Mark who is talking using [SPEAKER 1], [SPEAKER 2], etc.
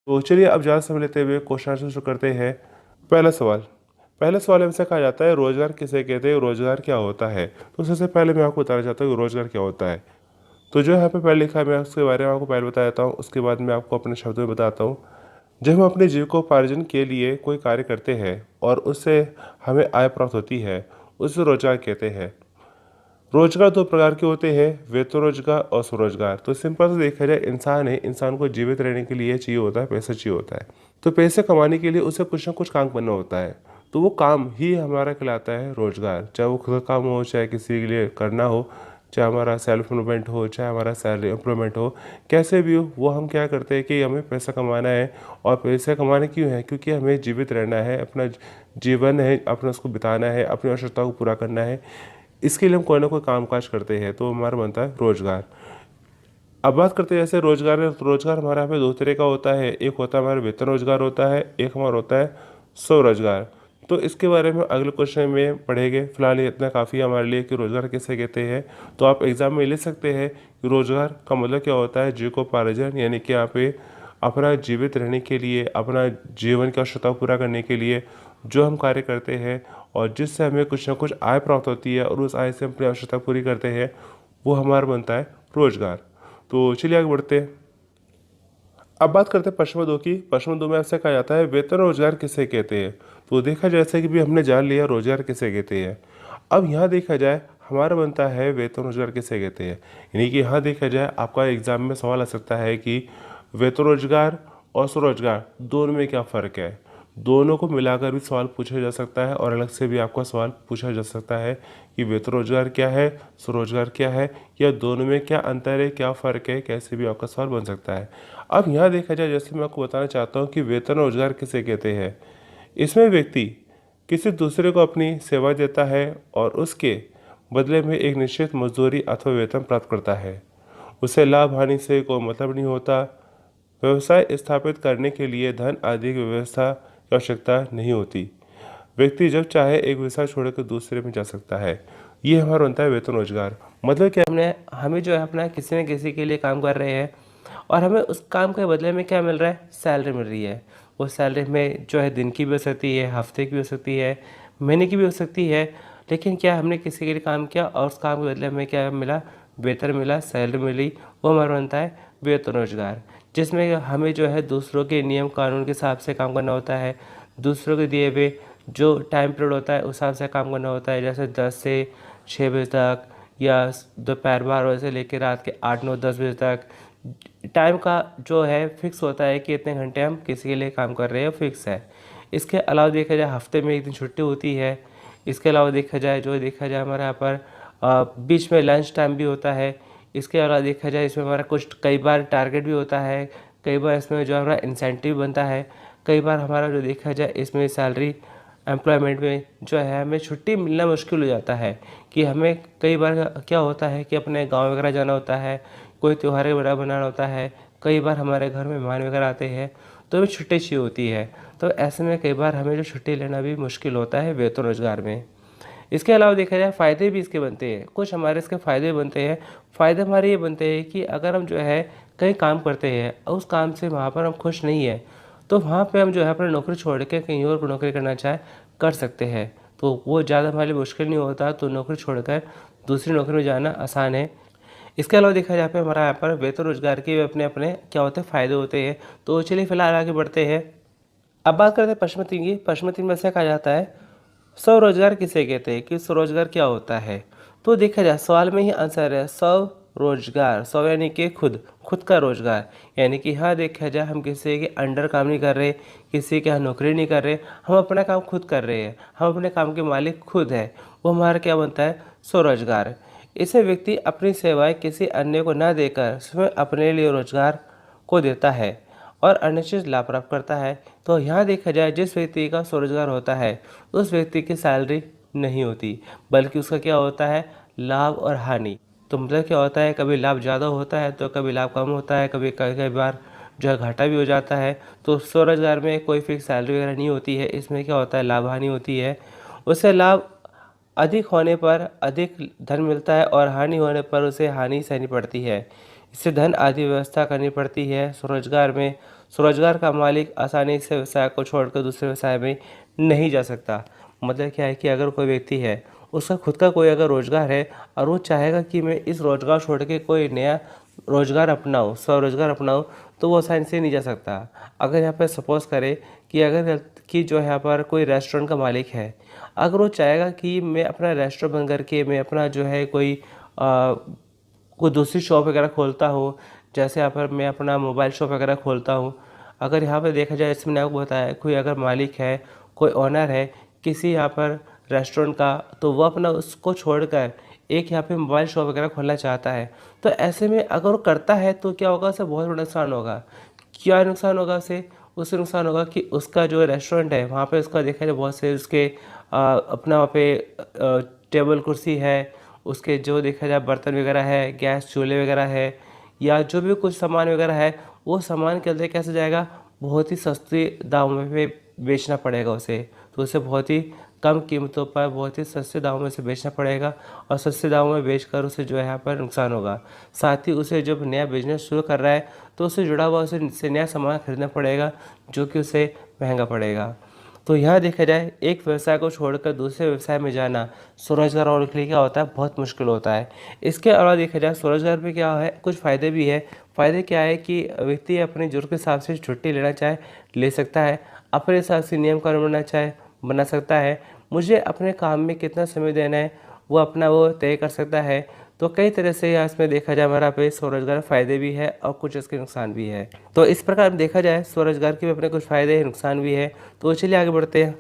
[SPEAKER 1] तो चलिए अब ज़्यादा समय लेते हुए क्वेश्चन आंसर शुरू करते हैं। पहला सवाल हमसे कहा जाता है रोजगार किसे कहते हैं, रोजगार क्या होता है। तो सबसे पहले मैं आपको बताना चाहता हूँ कि रोजगार क्या होता है। तो जो यहाँ पे पहले लिखा है मैं उसके बारे में आपको पहले बता देता हूँ, उसके बाद मैं आपको अपने शब्दों में बताता हूँ। जब हम अपने जीविकोपार्जन के लिए कोई कार्य करते हैं और उससे हमें आय प्राप्त होती है, उसे रोजगार कहते हैं। रोजगार दो प्रकार के होते हैं, वेतन रोजगार और स्वरोजगार। तो सिंपल से देखा जाए, इंसान है, इंसान को जीवित रहने के लिए चाहिए होता है, पैसा चाहिए होता है। तो पैसे कमाने के लिए उसे कुछ ना कुछ काम करना होता है। तो वो काम ही हमारा कहलाता है रोजगार। चाहे वो खुद का काम हो, चाहे किसी के लिए करना हो, चाहे हमारा सेल्फ एम्प्लॉयमेंट हो, चाहे हमारा सैलरी एम्प्लॉयमेंट हो, कैसे भी हो, वो हम क्या करते हैं कि हमें पैसा कमाना है। और पैसे कमाने क्यों है? क्योंकि हमें जीवित रहना है, अपना जीवन है, अपना उसको बिताना है, अपनी आवश्यकताओं को पूरा करना है। इसके लिए हम कोई ना कोई काम काज करते हैं, तो हमारा बनता है रोजगार। अब बात करते हैं जैसे रोजगार है, तो रोजगार हमारा यहाँ पे दो तरह का होता है। एक होता है हमारा वेतन रोजगार होता है, एक हमारा होता है स्वरोजगार। तो इसके बारे में अगले क्वेश्चन में पढ़ेंगे। फिलहाल ये इतना काफ़ी है हमारे लिए कि रोजगार किसे कहते हैं। तो आप एग्जाम में ले सकते हैं कि रोजगार का मतलब क्या होता है। जीविकोपार्जन यानी कि यहाँ पे अपना जीवित रहने के लिए, अपना जीवन की आवश्यकता पूरा करने के लिए जो हम कार्य करते हैं और जिससे हमें कुछ ना कुछ आय प्राप्त होती है और उस आय से अपनी आवश्यकता पूरी करते हैं, वो हमारा बनता है रोजगार। तो चलिए आगे बढ़ते हैं। अब बात करते हैं प्रश्न दो की। प्रश्न दो में ऐसे कहा जाता है वेतन रोजगार किसे कहते हैं। तो देखा जैसे कि भी हमने जान लिया रोजगार किसे कहते हैं। अब यहाँ देखा जाए हमारा बनता है वेतन रोजगार किसे कहते हैं। यानी कि यहाँ देखा जाए आपका एग्जाम में सवाल आ सकता है कि वेतन रोजगार और स्वरोजगार दोनों में क्या फ़र्क है। दोनों को मिलाकर भी सवाल पूछा जा सकता है और अलग से भी आपका सवाल पूछा जा सकता है कि वेतन रोजगार क्या है, स्वरोजगार क्या है, या दोनों में क्या अंतर है, क्या फ़र्क है, कैसे भी आपका सवाल बन सकता है। अब यहाँ देखा जाए, जैसे मैं आपको बताना चाहता हूँ कि वेतन रोजगार किसे कहते हैं। इसमें व्यक्ति किसी दूसरे को अपनी सेवा देता है और उसके बदले में एक निश्चित मजदूरी अथवा वेतन प्राप्त करता है। उसे लाभ हानि से कोई मतलब नहीं होता। व्यवसाय स्थापित करने के लिए धन आदि की व्यवस्था की आवश्यकता नहीं होती। व्यक्ति जब चाहे एक व्यवसाय छोड़कर दूसरे में जा सकता है। ये हमारा बनता है वेतन रोजगार। मतलब क्या, हमने हमें जो है अपना किसी न किसी के लिए काम कर रहे हैं और हमें उस काम के बदले में क्या मिल रहा है, सैलरी मिल रही है। वो सैलरी में जो है दिन की भी हो सकती है, हफ्ते की भी हो सकती है, महीने की भी हो सकती है। लेकिन क्या हमने किसी के लिए काम किया और उस काम के बदले में क्या मिला, वेतन मिला, सैलरी मिली, वो हमारा बनता है वेतन रोजगार। जिसमें हमें जो है दूसरों के नियम कानून के हिसाब से काम करना होता है, दूसरों के दिए हुए जो टाइम पीरियड होता है उस हिसाब से काम करना होता है। जैसे 10 से 6 बजे तक, या दोपहर 12 बजे से लेकर रात के 8 9 10 बजे तक टाइम का जो है फिक्स होता है कि इतने घंटे हम किसी के लिए काम कर रहे हैं, फिक्स है। इसके अलावा देखा जाए हफ्ते में एक दिन छुट्टी होती है। इसके अलावा देखा जाए हमारे यहाँ पर बीच में लंच टाइम भी होता है। इसके अलावा देखा जाए इसमें हमारा कुछ कई बार टारगेट भी होता है, कई बार इसमें जो हमारा इंसेंटिव बनता है, कई बार हमारा जो देखा जाए इसमें सैलरी एम्प्लॉयमेंट में जो है हमें छुट्टी मिलना मुश्किल हो जाता है। कि हमें कई बार क्या होता है कि अपने गांव वगैरह जाना होता है, कोई त्यौहार वगैरह बनाना होता है, कई बार हमारे घर में मेहमान वगैरह आते हैं, तो हमें छुट्टी चाहिए होती है। तो ऐसे में कई बार हमें जो छुट्टी लेना भी मुश्किल होता है वेतन रोजगार में। इसके अलावा देखा जाए फ़ायदे भी इसके बनते हैं, कुछ हमारे इसके फ़ायदे बनते हैं। फ़ायदे हमारे ये बनते हैं कि अगर हम जो है कहीं काम करते हैं और उस काम से वहाँ पर हम खुश नहीं है, तो वहाँ पे हम जो है अपनी नौकरी छोड़ के कहीं और नौकरी करना चाहे कर सकते हैं। तो वो ज़्यादा हमारे लिए मुश्किल नहीं होता, तो नौकरी छोड़कर दूसरी नौकरी में जाना आसान है। इसके अलावा देखा जाए हमारा यहाँ पर वेतन रोजगार के अपने अपने क्या होते हैं, फ़ायदे होते हैं। तो चलिए फिलहाल आगे बढ़ते हैं। अब बात करते हैं प्रश्न 3 की। प्रश्न 3 में से कहा जाता है स्वरोजगार किसे कहते हैं, कि स्वरोजगार क्या होता है। तो देखा जाए सवाल में ही आंसर है स्वरोजगार। स्व यानी कि खुद, खुद का रोजगार। यानी कि हाँ देखा जाए हम किसी के अंडर काम नहीं कर रहे, किसी के यहाँ नौकरी नहीं कर रहे, हम अपना काम खुद कर रहे हैं, हम अपने काम के मालिक खुद हैं। वो हमारा क्या बनता है, स्वरोजगार। इसमें व्यक्ति अपनी सेवाएं किसी अन्य को न देकर स्वयं अपने लिए रोजगार को देता है और अनिश्चित लाभ प्राप्त करता है। तो यहाँ देखा जाए जिस व्यक्ति का स्वरोजगार होता है उस व्यक्ति की सैलरी नहीं होती, बल्कि उसका क्या होता है, लाभ और हानि। तो मतलब क्या होता है, कभी लाभ ज़्यादा होता है तो कभी लाभ कम होता है, कभी कई कई बार जो है घाटा भी हो जाता है। तो स्वरोजगार में कोई फिक्स सैलरी वगैरह नहीं होती है, इसमें क्या होता है, लाभ हानि होती है। उससे लाभ अधिक होने पर अधिक धन मिलता है और हानि होने पर उसे हानि सहनी पड़ती है। इससे धन आदि व्यवस्था करनी पड़ती है। स्वरोजगार में
[SPEAKER 2] स्वरोजगार का मालिक आसानी से व्यवसाय को छोड़कर दूसरे व्यवसाय में नहीं जा सकता। मतलब क्या है कि अगर कोई व्यक्ति है, उसका खुद का कोई अगर रोजगार है और वो चाहेगा कि मैं इस रोजगार छोड़ के कोई नया रोजगार अपनाऊँ, स्वरोजगार अपनाऊँ, तो वो आसानी से नहीं जा सकता। अगर यहाँ पर सपोज़ करें कि अगर कि जो यहाँ पर कोई रेस्टोरेंट का मालिक है, अगर वो चाहेगा कि मैं अपना रेस्टोरेंट बंद करके मैं अपना जो है कोई दूसरी शॉप वगैरह खोलता हूँ, जैसे यहाँ पर मैं अपना मोबाइल शॉप वगैरह खोलता हूँ। अगर यहाँ पर देखा जाए, जैसे मैंने आपको बताया, कोई अगर मालिक है, कोई ओनर है किसी यहाँ पर रेस्टोरेंट का, तो वो अपना उसको छोड़कर एक यहाँ पे मोबाइल शॉप वगैरह खोलना चाहता है। तो ऐसे में अगर वो करता है तो क्या होगा, उसे बहुत बड़ा नुकसान होगा। क्या नुकसान होगा उसे नुकसान होगा कि उसका जो रेस्टोरेंट है वहाँ पे उसका देखा जाए बहुत से उसके अपना वहाँ पे टेबल कुर्सी है, उसके जो देखा जाए बर्तन वगैरह है, गैस चूल्हे वगैरह है, या जो भी कुछ सामान वगैरह है, वो सामान के अंदर कैसे जाएगा, बहुत ही सस्ते दामों में बेचना पड़ेगा उसे। तो उसे बहुत ही कम कीमतों पर बहुत ही सस्ते दामों में से बेचना पड़ेगा, और सस्ते दामों में बेचकर उसे जो है यहाँ पर नुकसान होगा। साथ ही उसे जब नया बिजनेस शुरू कर रहा है तो उससे जुड़ा हुआ उसे नया सामान खरीदना पड़ेगा, जो कि उसे महंगा पड़ेगा। तो यहाँ देखा जाए, एक व्यवसाय को छोड़कर दूसरे व्यवसाय में जाना स्वरोजगार वालों के लिए क्या होता है, बहुत मुश्किल होता है। इसके अलावा देखा जाए, स्वरोजगार में क्या है, कुछ फ़ायदे भी है। फ़ायदे क्या है कि व्यक्ति अपनी ज़रूरत के हिसाब से छुट्टी लेना चाहे ले सकता है, अपने हिसाब से नियम कानून बना सकता है। मुझे अपने काम में कितना समय देना है वो अपना वो तय कर सकता है। तो कई तरह से यहाँ इसमें देखा जाए, हमारा पे स्वरोजगार फ़ायदे भी है और कुछ इसके नुकसान भी है। तो इस प्रकार देखा जाए, स्वरोजगार के भी अपने कुछ फ़ायदे हैं, नुकसान भी है। तो चलिए आगे बढ़ते हैं।